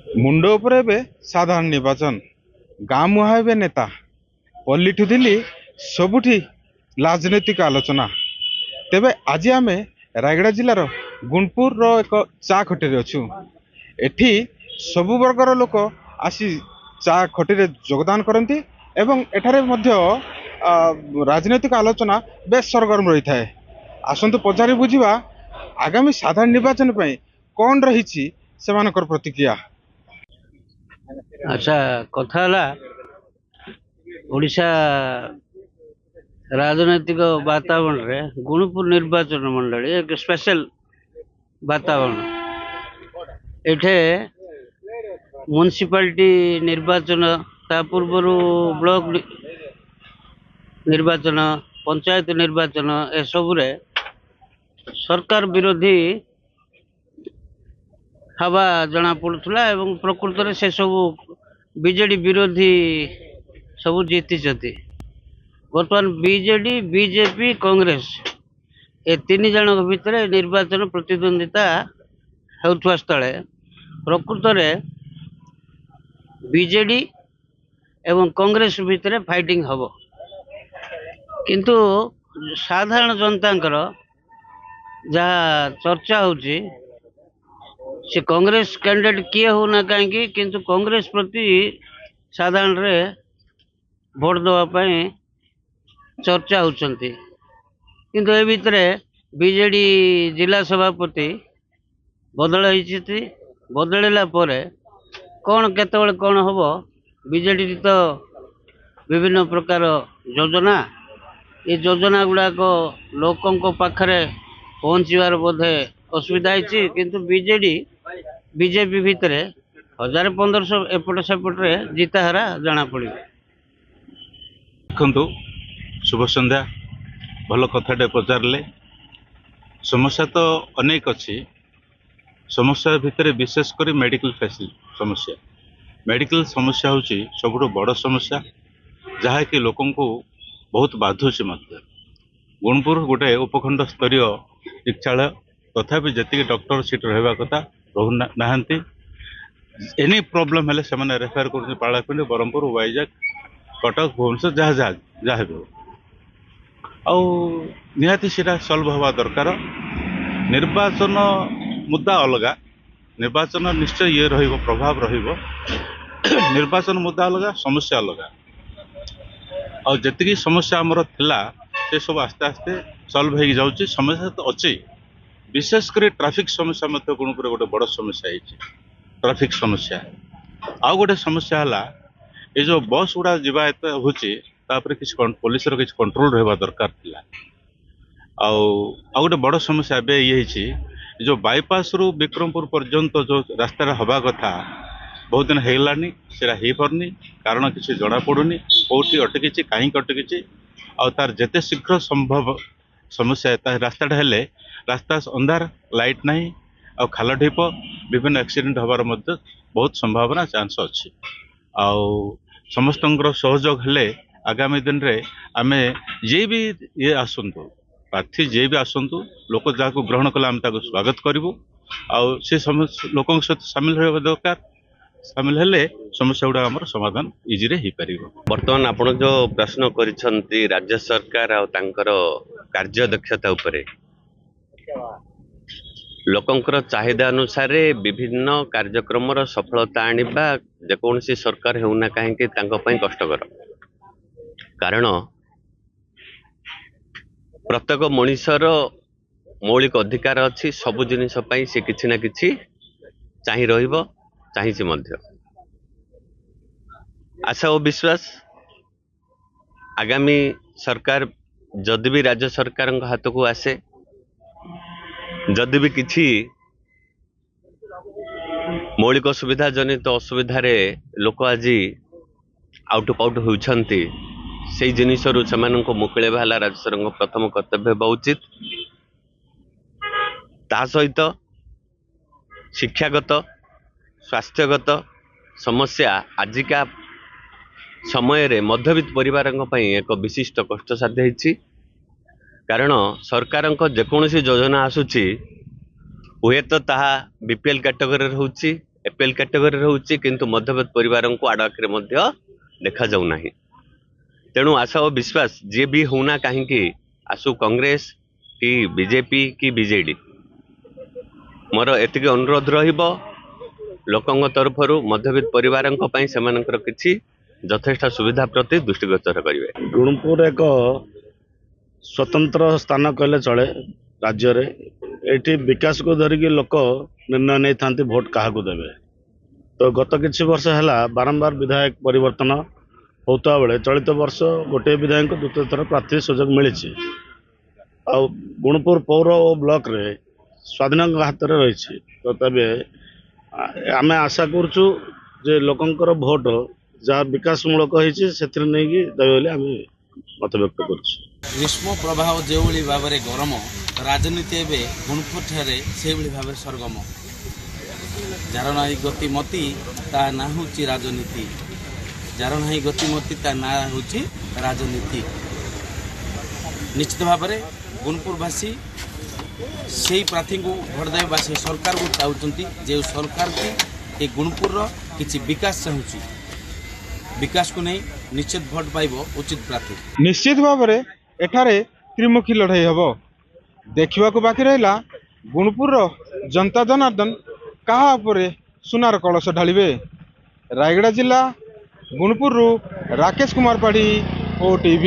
ମୁଣ୍ଡ ଉପରେ ଏବେ ସାଧାରଣ ନିର୍ବାଚନ, ଗାଁ ମୁହାଁ ଏବେ ନେତା, ପଲ୍ଲୀଠୁ ଦିଲ୍ଲୀ ସବୁଠି ରାଜନୈତିକ ଆଲୋଚନା। ତେବେ ଆଜି ଆମେ ରାୟଗଡ଼ା ଜିଲ୍ଲାର ଗୁଣପୁରର ଏକ ଚା ଖଟିରେ ଅଛୁ। ଏଠି ସବୁ ବର୍ଗର ଲୋକ ଆସି ଚା ଖଟିରେ ଯୋଗଦାନ କରନ୍ତି ଏବଂ ଏଠାରେ ମଧ୍ୟ ରାଜନୈତିକ ଆଲୋଚନା ବେଶ ସରଗରମ ରହିଥାଏ। ଆସନ୍ତୁ ପଚାରି ବୁଝିବା ଆଗାମୀ ସାଧାରଣ ନିର୍ବାଚନ ପାଇଁ କ'ଣ ରହିଛି ସେମାନଙ୍କର ପ୍ରତିକ୍ରିୟା। ଆଚ୍ଛା, କଥା ହେଲା ଓଡ଼ିଶା ରାଜନୈତିକ ବାତାବରଣରେ ଗୁଣପୁର ନିର୍ବାଚନ ମଣ୍ଡଳୀ ଏକ ସ୍ପେଶାଲ ବାତାବରଣ। ଏଠି ମ୍ୟୁନିସିପାଲିଟି ନିର୍ବାଚନ, ତା ପୂର୍ବରୁ ବ୍ଲକ ନିର୍ବାଚନ, ପଞ୍ଚାୟତ ନିର୍ବାଚନ ଏସବୁରେ ସରକାର ବିରୋଧୀ ହାବା ଜଣା ପଡୁଥିଲା ଏବଂ ପ୍ରକୃତରେ ସେ ସବୁ ବିଜେଡି ବିରୋଧୀ ସବୁ ଜିତିଛନ୍ତି। ବର୍ତ୍ତମାନ ବିଜେଡି, ବିଜେପି, କଂଗ୍ରେସ ଏ ତିନି ଜଣଙ୍କ ଭିତରେ ନିର୍ବାଚନ ପ୍ରତିଦ୍ୱନ୍ଦିତା ହେଉଥିବା ସ୍ଥଳେ ପ୍ରକୃତରେ ବିଜେଡି ଏବଂ କଂଗ୍ରେସ ଭିତରେ ଫାଇଟିଂ ହବ। କିନ୍ତୁ ସାଧାରଣ ଜନତାଙ୍କର ଯାହା ଚର୍ଚ୍ଚା ହେଉଛି, ସେ କଂଗ୍ରେସ କ୍ୟାଣ୍ଡିଡେଟ୍ କିଏ ହେଉନା କାହିଁକି, କିନ୍ତୁ କଂଗ୍ରେସ ପ୍ରତି ସାଧାରଣରେ ଭୋଟ ଦେବା ପାଇଁ ଚର୍ଚ୍ଚା ହେଉଛନ୍ତି। କିନ୍ତୁ ଏ ଭିତରେ ବିଜେଡି ଜିଲ୍ଲା ସଭାପତି ବଦଳ ହେଇଛନ୍ତି। ବଦଳିଲା ପରେ କ'ଣ କେତେବେଳେ କ'ଣ ହେବ, ବିଜେଡି ତ ବିଭିନ୍ନ ପ୍ରକାର ଯୋଜନା, ଏ ଯୋଜନା ଗୁଡ଼ାକ ଲୋକଙ୍କ ପାଖରେ ପହଞ୍ଚିବାର ବୋଧେ ଅସୁବିଧା ହେଇଛି। କିନ୍ତୁ ବିଜେଡି ବିଜେପି ଭିତରେ 1000-1500 ଏପଟ ସେପଟରେ ଜିତାହାରା ଜଣାପଡ଼ିବ। ଦେଖନ୍ତୁ, ଶୁଭ ସନ୍ଧ୍ୟା। ଭଲ କଥାଟେ ପଚାରିଲେ। ସମସ୍ୟା ତ ଅନେକ ଅଛି। ସମସ୍ୟା ଭିତରେ ବିଶେଷ କରି ମେଡ଼ିକାଲ ସମସ୍ୟା। ମେଡ଼ିକାଲ ସମସ୍ୟା ହେଉଛି ସବୁଠୁ ବଡ଼ ସମସ୍ୟା, ଯାହାକି ଲୋକଙ୍କୁ ବହୁତ ବାଧୁଛି ମଧ୍ୟ। ଗୁଣପୁର ଗୋଟେ ଉପଖଣ୍ଡ ସ୍ତରୀୟ ଚିକିତ୍ସାଳୟ, ତଥାପି ଯେତିକି ଡକ୍ଟର ସିଟ୍ ରହିବା କଥା ରହୁନାହାନ୍ତି। ଏନି ପ୍ରୋବ୍ଲେମ୍ ହେଲେ ସେମାନେ ରେଫର କରୁଛନ୍ତି ପାଳାଖଣ୍ଡି, ବ୍ରହ୍ମପୁର, ୱାଇଜାଗ, କଟକ, ଭୁବନେଶ୍ୱର, ଯାହା ବି ହଉ। ଆଉ ନିହାତି ସେଇଟା ସଲ୍ଭ ହେବା ଦରକାର। ନିର୍ବାଚନ ମୁଦ୍ଦା ଅଲଗା, ନିର୍ବାଚନ ନିଶ୍ଚୟ ରହିବ, ପ୍ରଭାବ ରହିବ। ନିର୍ବାଚନ ମୁଦ୍ଦା ଅଲଗା, ସମସ୍ୟା ଅଲଗା। ଆଉ ଯେତିକି ସମସ୍ୟା ଆମର ଥିଲା ସେସବୁ ଆସ୍ତେ ଆସ୍ତେ ସଲ୍ଭ ହେଇକି ଯାଉଛି। ସମସ୍ୟା ତ ଅଛି, ବିଶେଷ କରି ଟ୍ରାଫିକ୍ ସମସ୍ୟା ମଧ୍ୟ ଗୁଣପୁରରେ ଗୋଟେ ବଡ଼ ସମସ୍ୟା ହେଇଛି, ଟ୍ରାଫିକ୍ ସମସ୍ୟା। ଆଉ ଗୋଟେ ସମସ୍ୟା ହେଲା, ଏ ଯେଉଁ ବସ୍ ଗୁଡ଼ା ଯିବା ଏତେ ହେଉଛି, ତାପରେ କିଛି ପୋଲିସର କିଛି କଣ୍ଟ୍ରୋଲ ରହିବା ଦରକାର ଥିଲା। ଆଉ ଗୋଟେ ବଡ଼ ସମସ୍ୟା ଏବେ ହେଇଛି, ଯେଉଁ ବାଇପାସ୍ରୁ ବିକ୍ରମପୁର ପର୍ଯ୍ୟନ୍ତ ଯେଉଁ ରାସ୍ତାରେ ହେବା କଥା ବହୁତ ଦିନ ହେଇଗଲାନି, ସେଟା ହେଇପାରୁନି। କାରଣ କିଛି ଜଣାପଡ଼ୁନି, କେଉଁଠି ଅଟକିଛି, କାହିଁକି ଅଟକିଛି। ଆଉ ତାର ଯେତେ ଶୀଘ୍ର ସମ୍ଭବ ସମସ୍ୟା, ତା ରାସ୍ତାଟା ହେଲେ, ରାସ୍ତା ଅନ୍ଧାର, ଲାଇଟ୍ ନାହିଁ, ଆଉ ଖାଲ ଢିପ, ବିଭିନ୍ନ ଆକ୍ସିଡେଣ୍ଟ ହେବାର ମଧ୍ୟ ବହୁତ ସମ୍ଭାବନା, ଚାନ୍ସ ଅଛି। ଆଉ ସମସ୍ତଙ୍କର ସହଯୋଗ ହେଲେ ଆଗାମୀ ଦିନରେ ଆମେ ଯିଏ ବି ଆସନ୍ତୁ, ପ୍ରାର୍ଥୀ ଯିଏ ବି ଆସନ୍ତୁ, ଲୋକ ଯାହାକୁ ଗ୍ରହଣ କଲେ ଆମେ ତାକୁ ସ୍ୱାଗତ କରିବୁ। ଆଉ ସେ ଲୋକଙ୍କ ସହିତ ସାମିଲ ରହିବା ଦରକାର। ସାମିଲ ହେଲେ ସମସ୍ୟା ଗୁଡ଼ାକ ଆମର ସମାଧାନ ଇଜିରେ ହେଇପାରିବ। ବର୍ତ୍ତମାନ ଆପଣ ଯେଉଁ ପ୍ରଶ୍ନ କରିଛନ୍ତି ରାଜ୍ୟ ସରକାର ଆଉ ତାଙ୍କର କାର୍ଯ୍ୟଦକ୍ଷତା ଉପରେ, ଲୋକଙ୍କର ଚାହିଦା ଅନୁସାରେ ବିଭିନ୍ନ କାର୍ଯ୍ୟକ୍ରମର ସଫଳତା ଆଣିବା ଯେକୌଣସି ସରକାର ହେଉନା କାହିଁକି ତାଙ୍କ ପାଇଁ କଷ୍ଟକର। କାରଣ ପ୍ରତ୍ୟେକ ମଣିଷର ମୌଳିକ ଅଧିକାର ଅଛି, ସବୁ ଜିନିଷ ପାଇଁ ସେ କିଛି ନା କିଛି ଚାହିଁ ରହିବ, ଚାହିଁଛି ମଧ୍ୟ। ଆଶା ଓ ବିଶ୍ୱାସ ଆଗାମୀ ସରକାର ଯଦି ବି ରାଜ୍ୟ ସରକାରଙ୍କ ହାତକୁ ଆସେ, ଯଦି ବି କିଛି ମୌଳିକ ସୁବିଧା ଜନିତ ଅସୁବିଧାରେ ଲୋକ ଆଜି ଆଉଟୁ ପାଉଟ ହେଉଛନ୍ତି, ସେଇ ଜିନିଷରୁ ସେମାନଙ୍କୁ ମୁକୁଳେଇବା ହେଲା ରାଜ୍ୟ ସରକାରଙ୍କ ପ୍ରଥମ କର୍ତ୍ତବ୍ୟ ହେବା ଉଚିତ। ତା ସହିତ ଶିକ୍ଷାଗତ, ସ୍ୱାସ୍ଥ୍ୟଗତ ସମସ୍ୟା ଆଜିକା ସମୟରେ ମଧ୍ୟବିତ୍ତ ପରିବାରଙ୍କ ପାଇଁ ଏକ ବିଶିଷ୍ଟ କଷ୍ଟସାଧ୍ୟ ହେଇଛି। କାରଣ ସରକାରଙ୍କ ଯେକୌଣସି ଯୋଜନା ଆସୁଛି, ହୁଏତ ତାହା ବିପିଏଲ୍ କ୍ୟାଟେଗୋରୀରେ ହେଉଛି एपीएल कैटेगरी रोचे किंतु मध्यवित्त परिवार को आड़ आखिरे मध्य देखा जाऊ नाही। तेणु आशा और विश्वास जी भी होना कहीं आसु कांग्रेस कि बीजेपी कि बीजेडी मोर एतिक अनुरोध रहिबो लोकंग तरफ मध्यवित्त परिवार किसी यथेष्ट सुविधा प्रति दृष्टिगोचर करेंगे। गुणपुर एक स्वतंत्र स्थान कहले चले राज्य रे एटी विकास को धरिकी लोक निर्णय नहीं था भोट क्या देवे। तो गत किछि वर्ष है बारंबार विधायक परिवर्तन होता बेले चलित वर्ष गोटे विधायक द्वितीय थर प्रार्थी सुजोग मिली। गुणपुर पौर और ब्लॉक रे स्वाधीन हाथ में रही। तो तबे आमे आशा करूँ जे लोकंकर भोट जहाँ विकासमूलक होगी देवे आम मत व्यक्त कर। ग्रीष्म प्रभाव जो भाव में गरम राजनीति एवं गुणपुर ठारे से भाव सरगम जार ना गतिमती ता ना हूँ राजनीति जार ना गतिमती ता ना हूँ राजनीति। निश्चित भाव में गुणपुरवासी से प्रार्थी को भोट देवे से सरकार को चाहते जो सरकार की गुणपुर किसी विकास चाहूँ विकास को नहीं निश्चित भोट पाइब उचित प्रार्थी। निश्चित भाव में एठारे त्रिमुखी लड़ाई हम देखा बाकी रहा गुणपुर जनता जनार्दन कहा सुनार कलश ढालिबे। रायगड़ा जिला गुणपुर राकेश कुमार पाढ़ी, OTV।